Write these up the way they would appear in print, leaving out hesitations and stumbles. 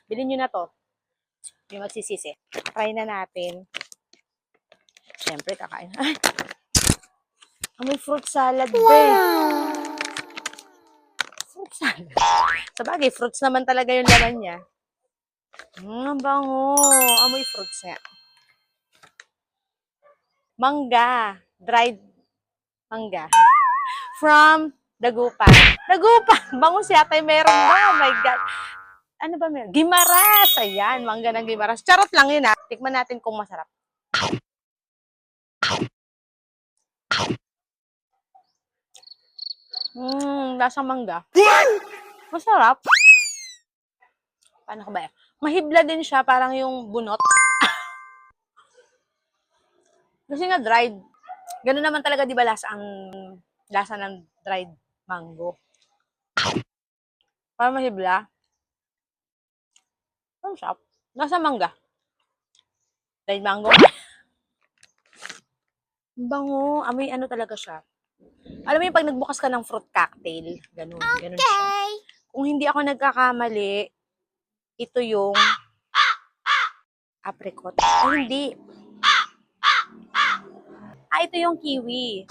Bilhin nyo na to. Hindi magsisisi. Try na natin. Siyempre, kakain. Ay! May fruit salad, wow! Fruit salad. Sabagay, fruits naman talaga yung laman niya. Bango. Amoy fruits nga. Mangga. Dried mangga. From Dagupan. Dagupan! Bangus yata yung meron ba? Oh my God. Ano ba meron? Gimaras! Ayan, mangga ng Gimaras. Charot lang yun ha. Tikman natin kung masarap. Lasang mangga. Masarap. Paano ko ba yan? Mahibla din siya, parang yung bunot. Kasi nga dried. Ganun naman talaga, di ba, lasa ng dried mango. Parang mahibla. Ang sarap. Nasa mangga. Dried mango. Bango. Amoy ano talaga siya. Alam mo yung pag nagbukas ka ng fruit cocktail. Ganun. Ganun siya. Kung hindi ako nagkakamali, ito yung apricot. Ay, hindi. Ito yung kiwi.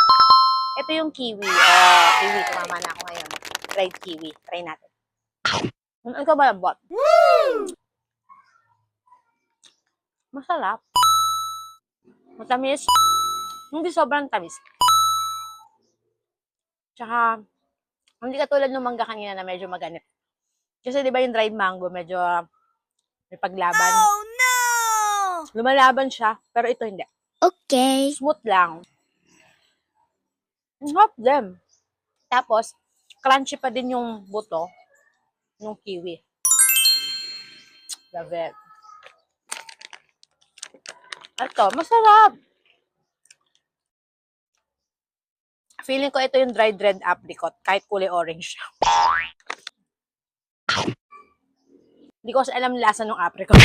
Ito yung kiwi. Kiwi. Tumama na ako ngayon. Dried kiwi. Try natin. Ano ka ba bot? Masarap. Matamis. Hindi sobrang tamis. Tsaka, hindi katulad ng mangga kanina na medyo maganit. Kasi di ba yung dried mango, medyo may paglaban. Oh no! Lumalaban siya, pero ito hindi. Okay. Smooth lang. Hop them. Tapos, crunchy pa din yung buto ng kiwi. Love it. Ito, masarap. Feeling ko ito yung dried red apricot, kahit kulay orange siya. Hindi ko kasi alam lasa ng apricot.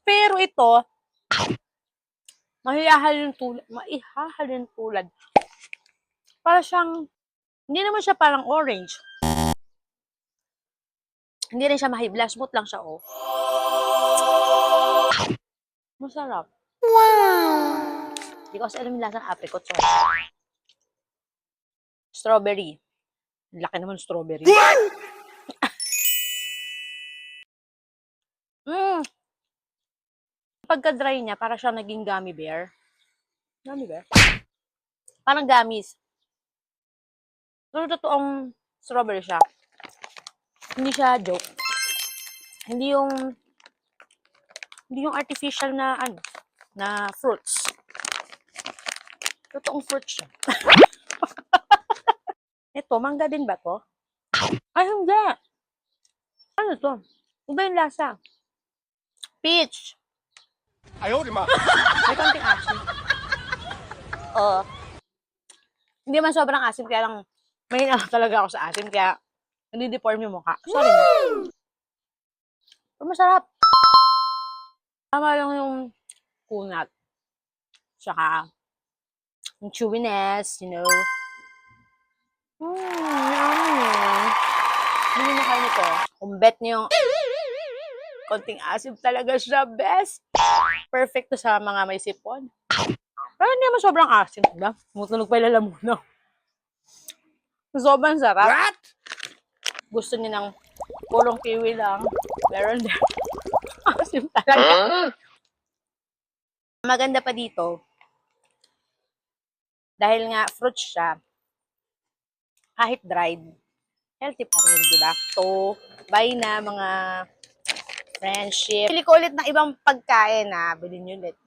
Pero ito, maihahalin tulad. Para siyang, hindi naman siya parang orange. Hindi rin siya mahibla, smooth lang siya, oh. Masarap. Wow! Hindi ko kasi alam yung lasa ng apricot. So. Strawberry. Laki naman strawberry. Pagka-dry niya, para siyang naging gummy bear. Gummy bear? Parang gummies. Pero totoong strawberry siya. Hindi siya joke. Hindi yung artificial na na fruits. Totoong fruits siya. Ito, mangga din ba to? Ay, hindi. Ano to? Iba yung lasa. Peach. Ayaw, di ma. May konting asim. Hindi man sobrang asim, kaya lang mahina talaga ako sa asim, kaya nadi-deform yung mukha. Sorry na. Pero masarap. Tama lang yung kunat. Tsaka, yung chewiness, you know. Yummy. Hindi na kayo nito. Kung bet niyo yung konting asim talaga siya, best. Perfect to sa mga may sipon. Pero hindi naman sobrang asim, diba? Mutulog pa yung lalamunan. Sobrang sarap. What? Gusto niyo ng pulong kiwi lang. Meron din. Asim talaga. Maganda pa dito, dahil nga fruit siya, kahit dried, healthy pa rin, di ba? So, bye na mga friendship. Pili ko ulit ng ibang pagkain na bilhin nyo ulit.